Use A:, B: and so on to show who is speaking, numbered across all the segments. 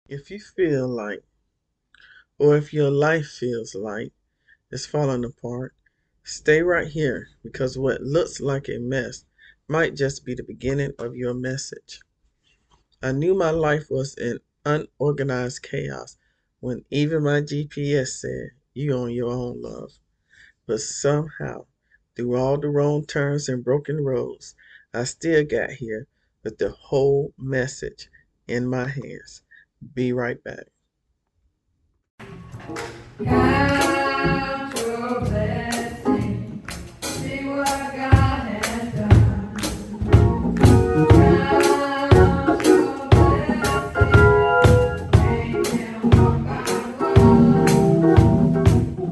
A: If you feel like, or if your life feels like it's falling apart, stay right here because what looks like a mess might just be the beginning of your message. I knew my life was in unorganized chaos when even my GPS said, "You on your own, love." But somehow, through all the wrong turns and broken roads, I still got here with the whole message in my hands. Be right back.
B: Count your blessings, see what God has done. Count your blessings, thank Him one by one.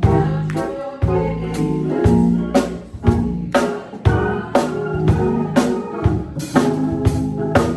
B: Count your many blessings, see what God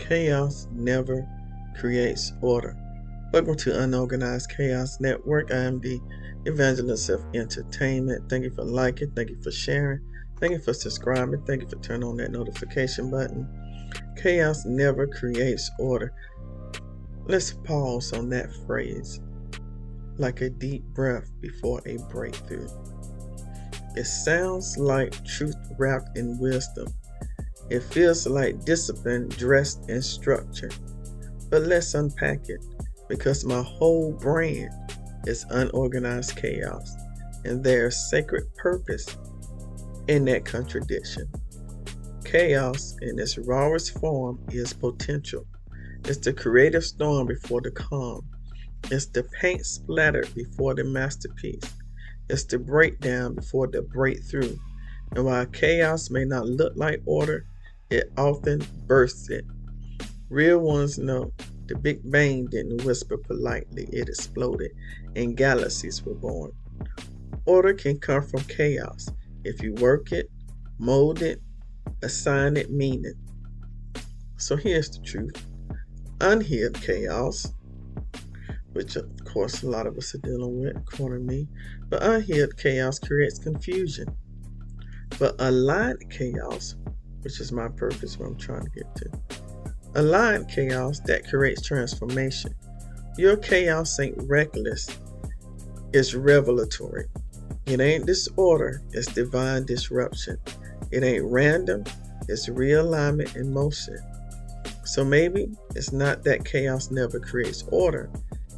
A: Chaos never creates order. Welcome to Unorganized Chaos Network. I am the evangelist of entertainment. Thank you for liking. Thank you for sharing. Thank you for subscribing. Thank you for turning on that notification button. Chaos never creates order. Let's pause on that phrase like a deep breath before a breakthrough. It sounds like truth wrapped in wisdom. It feels like discipline dressed in structure. But let's unpack it because my whole brand is unorganized chaos, and there's sacred purpose in that contradiction. Chaos in its rawest form is potential. It's the creative storm before the calm. It's the paint splattered before the masterpiece. It's the breakdown before the breakthrough. And while chaos may not look like order, it often bursts it. Real ones know the Big Bang didn't whisper politely, it exploded, and galaxies were born. Order can come from chaos if you work it, mold it, assign it meaning. So here's the truth: unhealed chaos, which of course a lot of us are dealing with, according to me, but unhealed chaos creates confusion. But aligned chaos, which is my purpose, what I'm trying to get to, aligned chaos that creates transformation. Your chaos ain't reckless, it's revelatory. It ain't disorder, it's divine disruption. It ain't random, it's realignment in motion. So maybe it's not that chaos never creates order.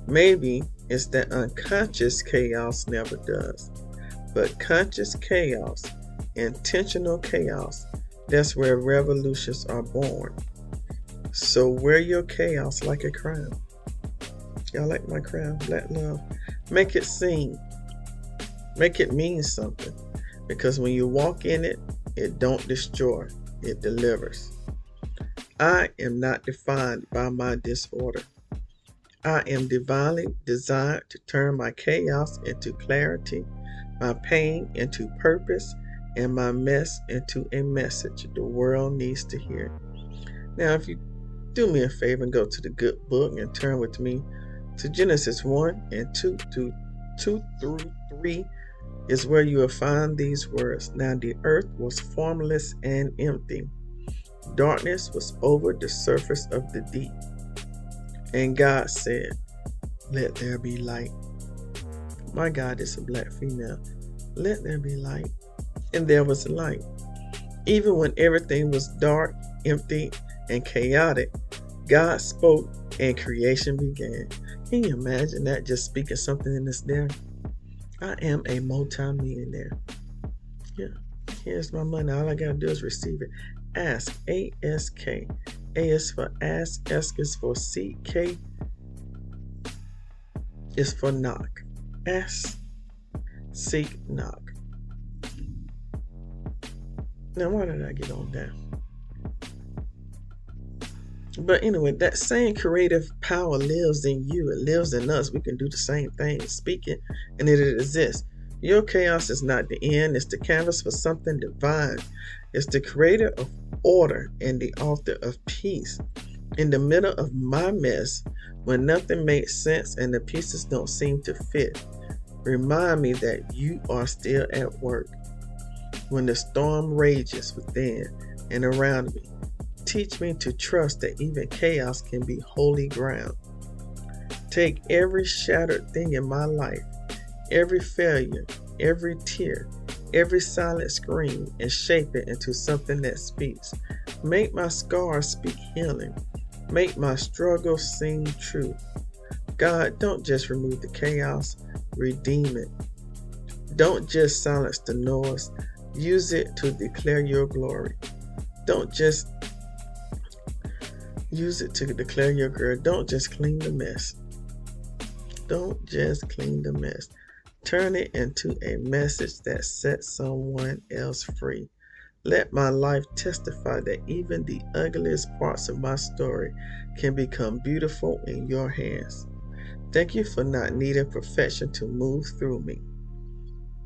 A: Maybe it's that unconscious chaos never does. But conscious chaos, intentional chaos, that's where revolutions are born. So wear your chaos like a crown. Y'all like my crown? Black love. Make it sing. Make it mean something. Because when you walk in it, it don't destroy. It delivers. I am not defined by my disorder. I am divinely designed to turn my chaos into clarity, my pain into purpose, and my mess into a message the world needs to hear. Now, if you do me a favor and go to the good book and turn with me to Genesis 1 and 2 to 2 through 3 is where you will find these words. Now the earth was formless and empty. Darkness was over the surface of the deep. And God said, "Let there be light." My God is a black female. Let there be light. And there was light. Even when everything was dark, empty, and chaotic, God spoke and creation began. Can you imagine that, just speaking something in this there? I am a multi-millionaire. Yeah, here's my money. All I gotta do is receive it. Ask, A-S-K. A is for ask, S is for seek, K is for knock. Ask, seek, knock. Now, why did I get on that? But anyway, that same creative power lives in you. It lives in us. We can do the same thing, speak it, and it exists. Your chaos is not the end. It's the canvas for something divine. It's the creator of order and the author of peace. In the middle of my mess, when nothing makes sense and the pieces don't seem to fit, remind me that you are still at work. When the storm rages within and around me, teach me to trust that even chaos can be holy ground. Take every shattered thing in my life, every failure, every tear, every silent scream, and shape it into something that speaks. Make my scars speak healing. Make my struggles sing truth. God, don't just remove the chaos, redeem it. Don't just silence the noise, use it to declare your glory. Don't just use it to declare your glory. Don't just clean the mess. Don't just clean the mess. Turn it into a message that sets someone else free. Let my life testify that even the ugliest parts of my story can become beautiful in your hands. Thank you for not needing perfection to move through me.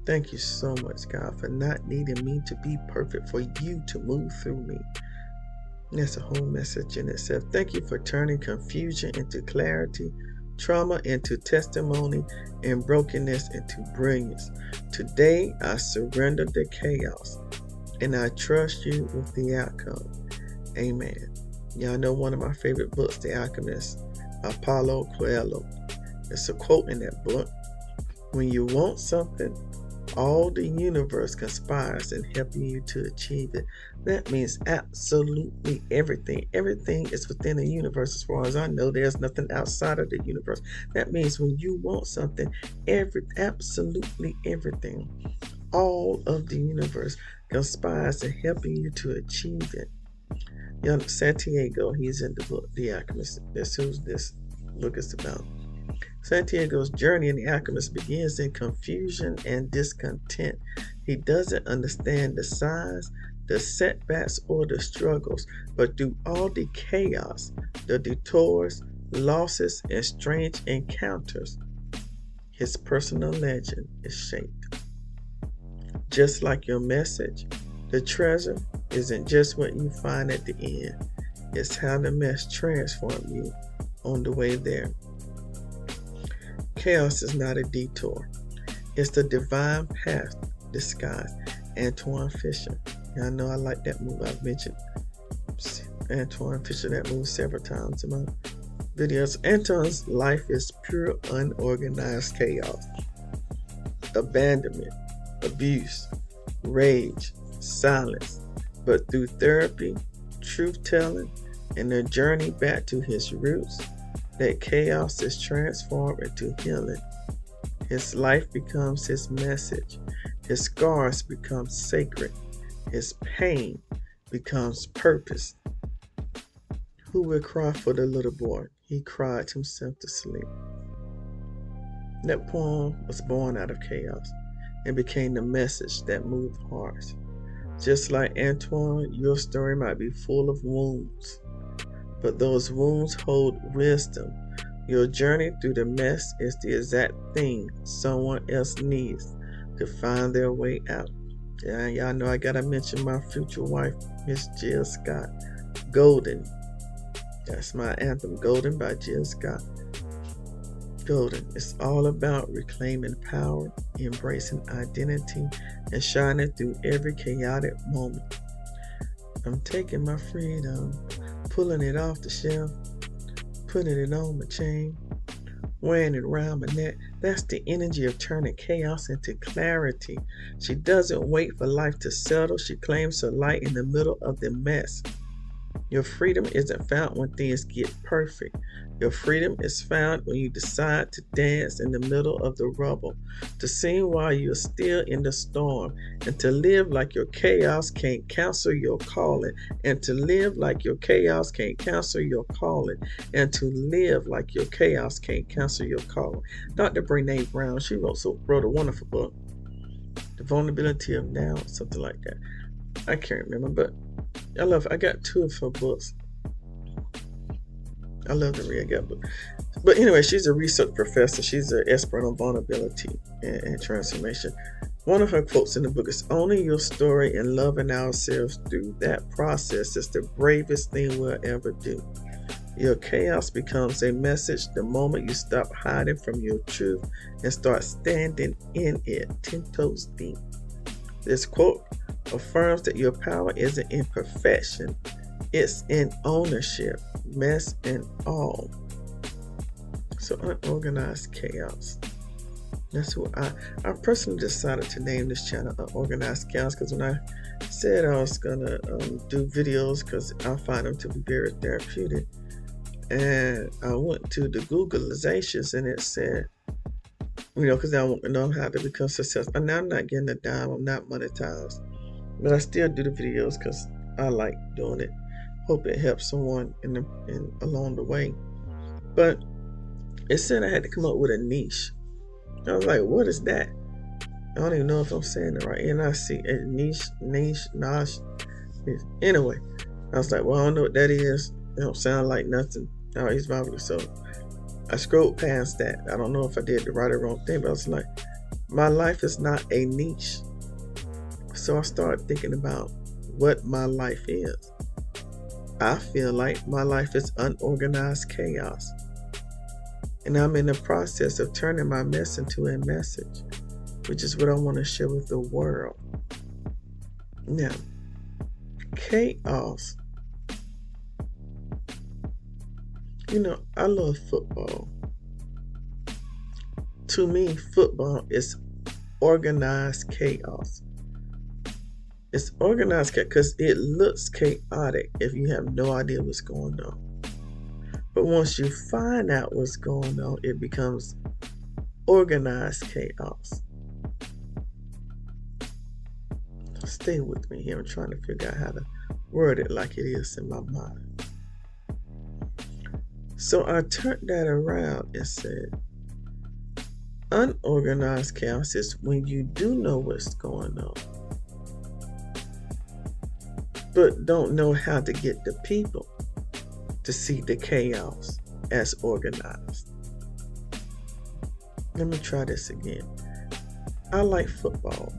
A: Thank you so much, God, for not needing me to be perfect, for you to move through me. That's a whole message in itself. Thank you for turning confusion into clarity, trauma into testimony, and brokenness into brilliance. Today, I surrender the chaos, and I trust you with the outcome. Amen. Y'all know one of my favorite books, The Alchemist, Paulo Coelho. It's a quote in that book. When you want something, all the universe conspires in helping you to achieve it. That means absolutely everything. Everything is within the universe as far as I know. There's nothing outside of the universe. That means when you want something, absolutely everything, all of the universe conspires in helping you to achieve it. Young Santiago, he's in the book, The Alchemist. That's who this book is about. Santiago's journey in The Alchemist begins in confusion and discontent. He doesn't understand the signs, the setbacks, or the struggles, but through all the chaos, the detours, losses, and strange encounters, his personal legend is shaped. Just like your message, the treasure isn't just what you find at the end, it's how the mess transforms you on the way there. Chaos is not a detour. It's the divine path disguised. Antoine Fisher. Y'all know I like that movie. I've mentioned Antoine Fisher, that movie, several times in my videos. Antoine's life is pure unorganized chaos. Abandonment, abuse, rage, silence. But through therapy, truth-telling, and a journey back to his roots, that chaos is transformed into healing. His life becomes his message. His scars become sacred. His pain becomes purpose. Who will cry for the little boy? He cried himself to sleep. That poem was born out of chaos and became the message that moved hearts. Just like Antoine, your story might be full of wounds, but those wounds hold wisdom. Your journey through the mess is the exact thing someone else needs to find their way out. Yeah, y'all know I gotta mention my future wife, Miss Jill Scott. Golden. That's my anthem, Golden by Jill Scott. Golden. It's all about reclaiming power, embracing identity, and shining through every chaotic moment. I'm taking my freedom, pulling it off the shelf, putting it on my chain, wearing it around my neck. That's the energy of turning chaos into clarity. She doesn't wait for life to settle. She claims her light in the middle of the mess. Your freedom isn't found when things get perfect. Your freedom is found when you decide to dance in the middle of the rubble, to sing while you're still in the storm, and to live like your chaos can't cancel your calling, and to live like your chaos can't cancel your calling, and to live like your chaos can't cancel your calling. Dr. Brené Brown, she wrote a wonderful book, The Vulnerability of Now, something like that. I can't remember, but I got 2 of her books. I love to read. I got books. But anyway, she's a research professor. She's an expert on vulnerability and transformation. One of her quotes in the book is, "Owning your story and loving ourselves through that process is the bravest thing we'll ever do. Your chaos becomes a message the moment you stop hiding from your truth and start standing in it 10 toes deep." This quote affirms that your power isn't in perfection, it's in ownership, mess and all. So Unorganized Chaos. That's what I personally decided to name this channel Unorganized Chaos, because when I said I was gonna do videos, because I find them to be very therapeutic, and I went to the Googleizations and it said, because I want to know how to become successful. And now I'm not getting a dime, I'm not monetized, but I still do the videos because I like doing it. Hope it helps someone along the way. But it said I had to come up with a niche. I was like, what is that? I don't even know if I'm saying it right. N-I-C, niche. Anyway, I was like, well, I don't know what that is. It don't sound like nothing. So I scrolled past that. I don't know if I did the right or wrong thing, but I was like, my life is not a niche. So I started thinking about what my life is. I feel like my life is unorganized chaos. And I'm in the process of turning my mess into a message, which is what I want to share with the world. Now, chaos. I love football. To me, football is organized chaos. It's organized chaos because it looks chaotic if you have no idea what's going on. But once you find out what's going on, it becomes organized chaos. Stay with me here. I'm trying to figure out how to word it like it is in my mind. So I turned that around and said, unorganized chaos is when you do know what's going on, but don't know how to get the people to see the chaos as organized. Let me try this again. I like football.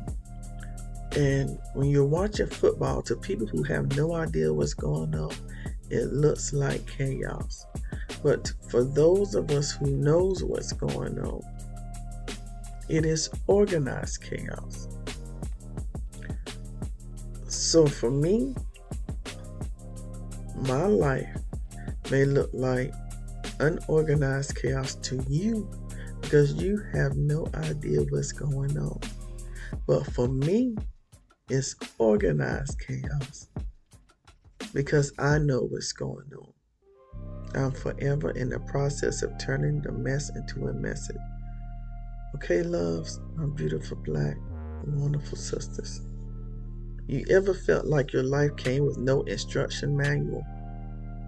A: And when you're watching football, to people who have no idea what's going on, it looks like chaos. But for those of us who knows what's going on, it is organized chaos. So for me, my life may look like unorganized chaos to you because you have no idea what's going on. But for me, it's organized chaos because I know what's going on. I'm forever in the process of turning the mess into a message. Okay, loves, my beautiful black, wonderful sisters. You ever felt like your life came with no instruction manual?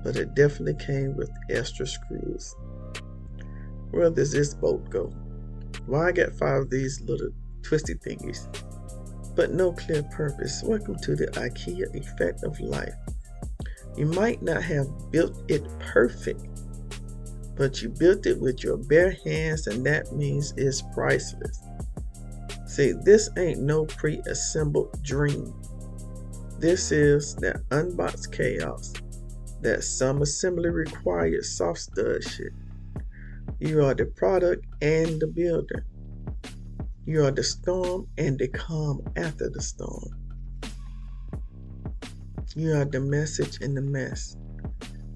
A: But it definitely came with extra screws. Where does this boat go? Why I got 5 of these little twisty thingies, but no clear purpose? Welcome to the IKEA effect of life. You might not have built it perfect, but you built it with your bare hands, and that means it's priceless. See, this ain't no pre-assembled dream. This is that unboxed chaos, that some assembly required soft stud shit. You are the product and the builder. You are the storm and the calm after the storm. You are the message in the mess,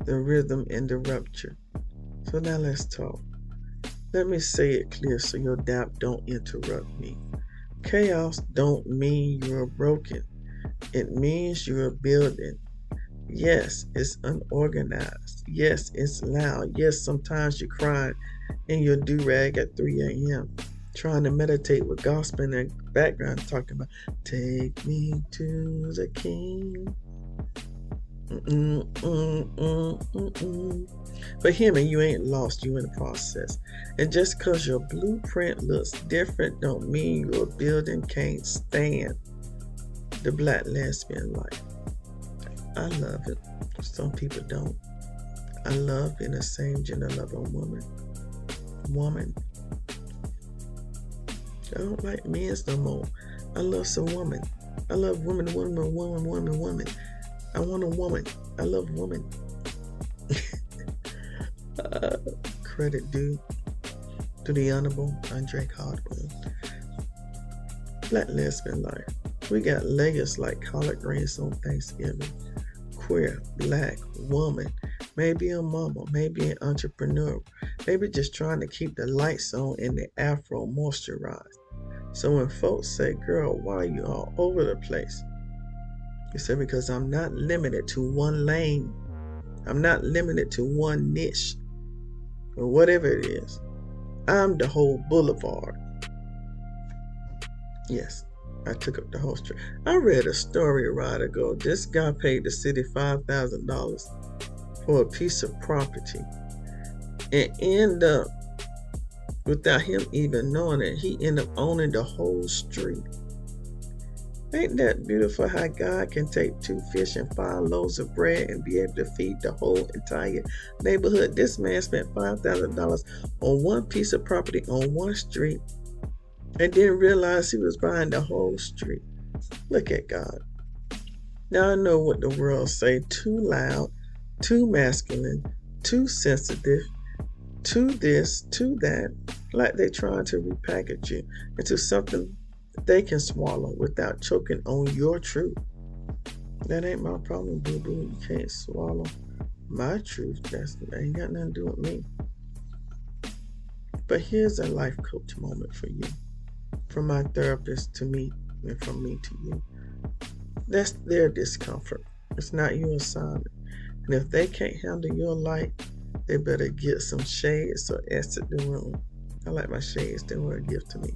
A: the rhythm in the rupture. So now let's talk. Let me say it clear so your doubt don't interrupt me. Chaos don't mean you're broken. It means you're building. Yes, it's unorganized. Yes, it's loud. Yes, sometimes you're crying in your do-rag at 3 a.m. trying to meditate with gospel in the background talking about, take me to the king. But hear me, you ain't lost, you in the process. And just because your blueprint looks different don't mean your building can't stand. The black lesbian life. I love it. Some people don't. I love being a same gender loving woman. I don't like men's no more. I love some woman. I love woman. I want a woman. I love woman. Credit due to the Honorable Andre Caldwell. Black lesbian life. We got layers like collard greens on Thanksgiving. Queer, black, woman, maybe a mama, maybe an entrepreneur, maybe just trying to keep the lights on and the afro moisturized. So when folks say, girl, why are you all over the place? You say, because I'm not limited to one lane. I'm not limited to one niche or whatever it is. I'm the whole boulevard. Yes, I took up the whole street. I read a story a while ago. This guy paid the city $5,000 for a piece of property and ended up, without him even knowing it, he ended up owning the whole street. Ain't that beautiful how God can take 2 fish and 5 loaves of bread and be able to feed the whole entire neighborhood? This man spent $5,000 on one piece of property on one street and didn't realize he was buying the whole street. Look at God. Now I know what the world say, too loud, too masculine, too sensitive, too this, too that, like they trying to repackage you into something they can swallow without choking on your truth. That ain't my problem, boo-boo. You can't swallow my truth. That ain't got nothing to do with me. But here's a life coach moment for you. From my therapist to me, and from me to you. That's their discomfort. It's not your assignment. And if they can't handle your light, they better get some shades or exit the room. I like my shades. They were a gift to me.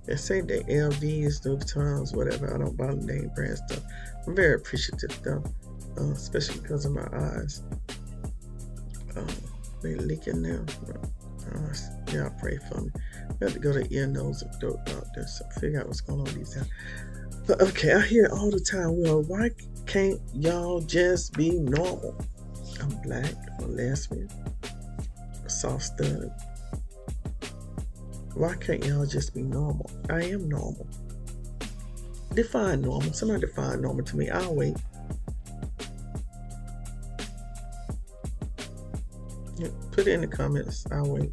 A: They say they LVs, Louboutins, whatever. I don't buy the name brand stuff. I'm very appreciative though, especially because of my eyes. They leaking now. Y'all pray for me. We have to go to ear, nose, and throat doctor, so figure out what's going on with these guys. But okay, I hear it all the time. Well, why can't y'all just be normal? I'm black, I'm a lesbian, a soft stud. Why can't y'all just be normal? I am normal. Define normal. Somebody define normal to me. I'll wait. Yeah, put it in the comments. I'll wait.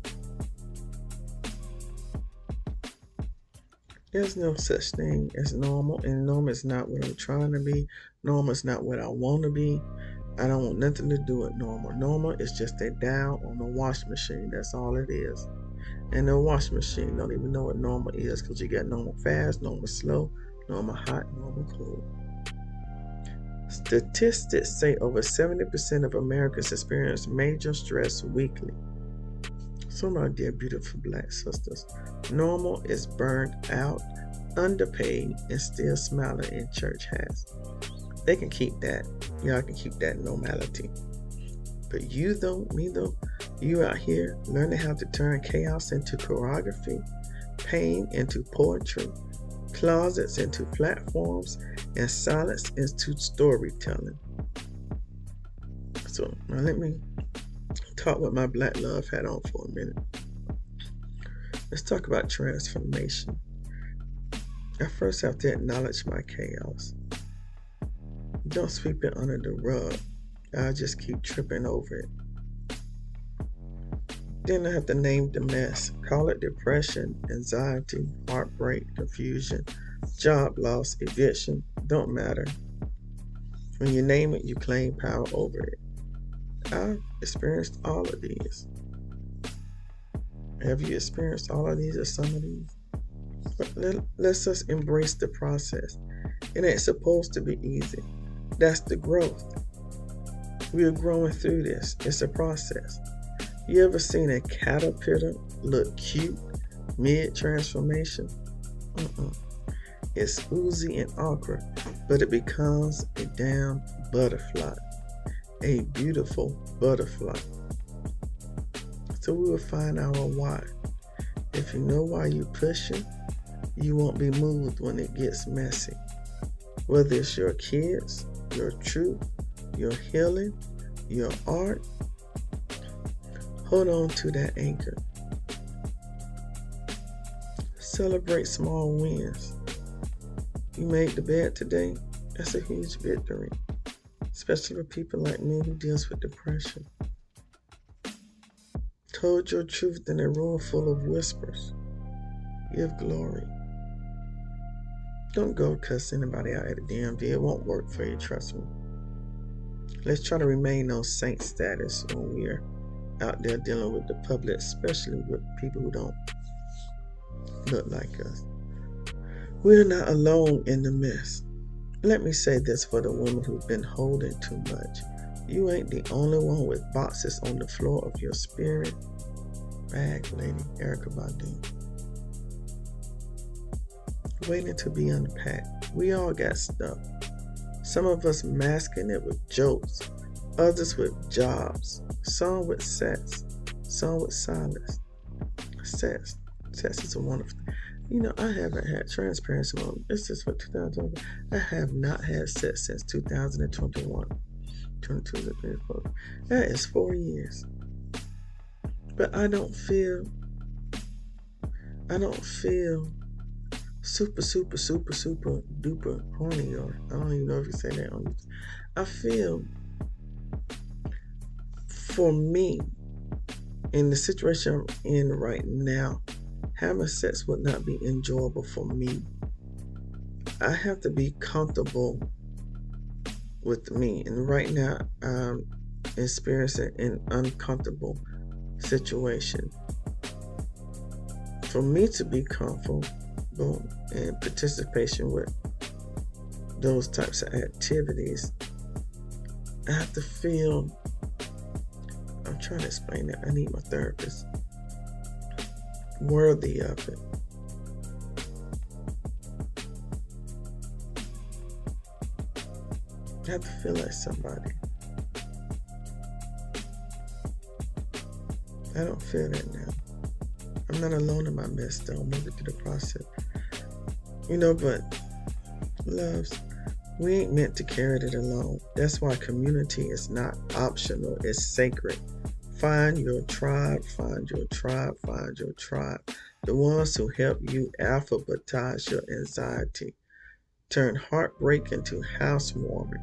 A: There's no such thing as normal, and normal is not what I'm trying to be. Normal is not what I want to be. I don't want nothing to do with normal. Normal is just a dial on the washing machine. That's all it is. And the washing machine don't even know what normal is, because you got normal fast, normal slow, normal hot, normal cold. Statistics say over 70% of Americans experience major stress weekly. So my dear beautiful black sisters, normal is burned out, underpaid, and still smiling in church hats. They can keep that. Y'all can keep that normality. But you though, me though, you out here learning how to turn chaos into choreography, pain into poetry, closets into platforms, and silence into storytelling. So now let me talk with my black love hat on for a minute. Let's talk about transformation. I first have to acknowledge my chaos. Don't sweep it under the rug. I'll just keep tripping over it. Then I have to name the mess. Call it depression, anxiety, heartbreak, confusion, job loss, eviction. Don't matter. When you name it, you claim power over it. I've experienced all of these. Have you experienced all of these or some of these? But let's just embrace the process. It ain't supposed to be easy. That's the growth. We are growing through this. It's a process. You ever seen a caterpillar look cute mid-transformation? It's oozy and awkward, but it becomes a damn butterfly. A beautiful butterfly. So we will find our why. If you know why you're pushing, you won't be moved when it gets messy. Whether it's your kids, your truth, your healing, your art, hold on to that anchor. Celebrate small wins. You made the bed today. That's a huge victory, especially for people like me who deals with depression. Told your truth in a room full of whispers. Give glory. Don't go cuss anybody out at the DMV. It won't work for you, trust me. Let's try to remain on saint status when we're out there dealing with the public, especially with people who don't look like us. We're not alone in the mess. Let me say this for the women who've been holding too much. You ain't the only one with boxes on the floor of your spirit. Bag lady Erykah Badu. Waiting to be unpacked. We all got stuff. Some of us masking it with jokes, others with jobs, some with sex, some with silence. Sex is a wonderful thing. You know, I haven't had transparency on this is for 2020. I have not had sex since 2021. 22 to 24. That is 4 years. But I don't feel super duper horny, or I don't even know if you say that on YouTube. I feel, for me, in the situation I'm in right now, having sex would not be enjoyable for me. I have to be comfortable with me, and right now I'm experiencing an uncomfortable situation. For me to be comfortable and participation with those types of activities, I have to feel, I'm trying to explain it, I need my therapist, worthy of it. I have to feel like somebody. I don't feel that now. I'm not alone in my mess though. I'm moving through the process. You know, but loves, we ain't meant to carry it alone. That's why community is not optional. It's sacred. Find your tribe, find your tribe, find your tribe. The ones who help you alphabetize your anxiety. Turn heartbreak into housewarming.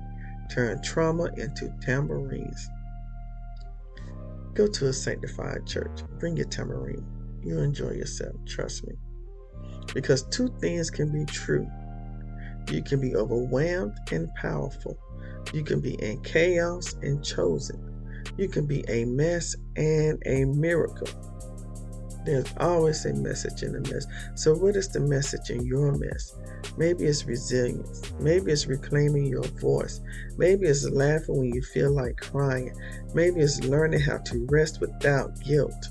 A: Turn trauma into tambourines. Go to a sanctified church. Bring your tambourine. You'll enjoy yourself, trust me. Because two things can be true. You can be overwhelmed and powerful. You can be in chaos and chosen. You can be a mess and a miracle. There's always a message in the mess. So what is the message in your mess? Maybe it's resilience. Maybe it's reclaiming your voice. Maybe it's laughing when you feel like crying. Maybe it's learning how to rest without guilt.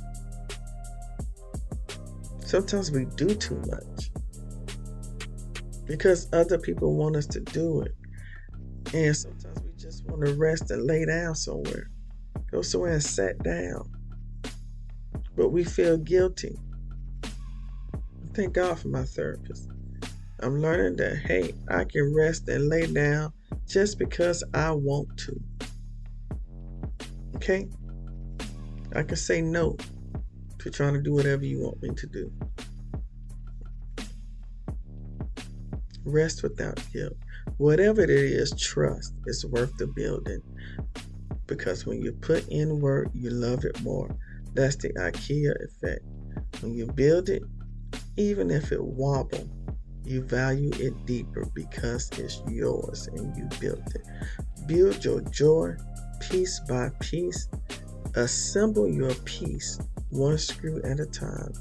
A: Sometimes we do too much because other people want us to do it. And sometimes we just want to rest and lay down somewhere. Go somewhere and sit down. But we feel guilty. Thank God for my therapist. I'm learning that, hey, I can rest and lay down just because I want to. Okay? I can say no to trying to do whatever you want me to do. Rest without guilt. Whatever it is, trust. It's worth the building. Because when you put in work, you love it more. That's the IKEA effect. When you build it, even if it wobbles, you value it deeper because it's yours and you built it. Build your joy piece by piece. Assemble your piece one screw at a time.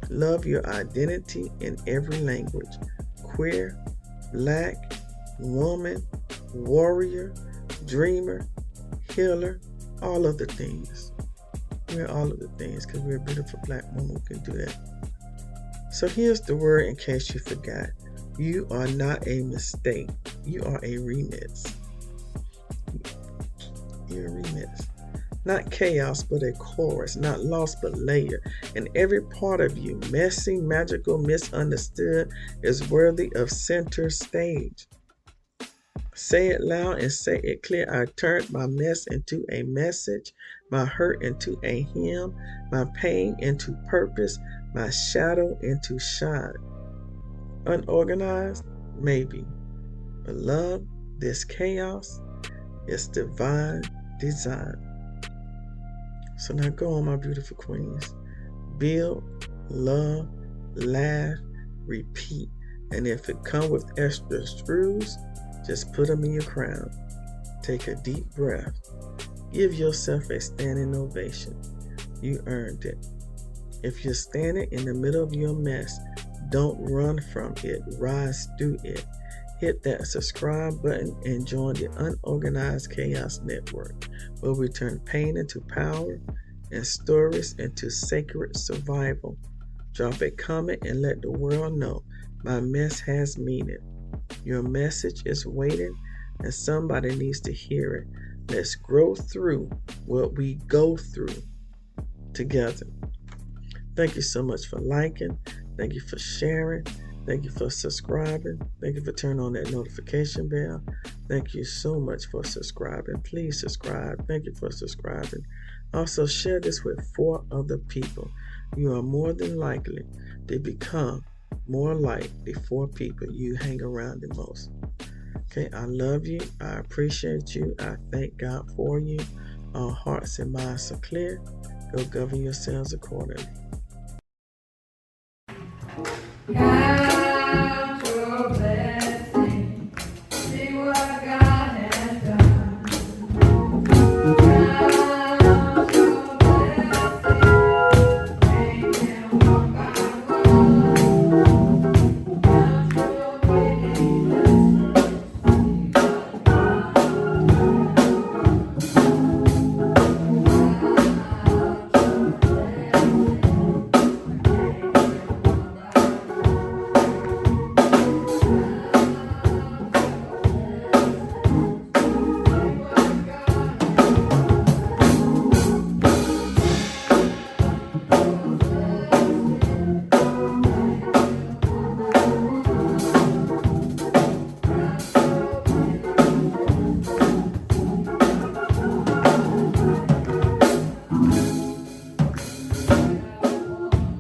A: Love your identity in every language. Queer, black, woman, warrior, dreamer, healer, all of the things. We're all of the things because we're a beautiful black woman who can do that. So here's the word in case you forgot. You are not a mistake. You are a remix. You're a remix. Not chaos, but a chorus. Not lost, but layer. And every part of you, messy, magical, misunderstood, is worthy of center stage. Say it loud and say it clear. I turned my mess into a message, my hurt into a hymn, my pain into purpose, my shadow into shine. Unorganized? Maybe. But love, this chaos is divine design. So now go on, my beautiful queens. Build, love, laugh, repeat. And if it come with extra screws, just put them in your crown. Take a deep breath. Give yourself a standing ovation. You earned it. If you're standing in the middle of your mess, don't run from it. Rise through it. Hit that subscribe button and join the Unorganized Chaos Network, where we turn pain into power and stories into sacred survival. Drop a comment and let the world know my mess has meaning. Your message is waiting and somebody needs to hear it. Let's grow through what we go through together. Thank you so much for liking. Thank you for sharing. Thank you for subscribing. Thank you for turning on that notification bell. Thank you so much for subscribing. Please subscribe. Thank you for subscribing. Also, share this with 4 other people. You are more than likely to become more like the 4 people you hang around the most. Okay, I love you. I appreciate you. I thank God for you. Our hearts and minds are clear. Go govern yourselves accordingly.
B: God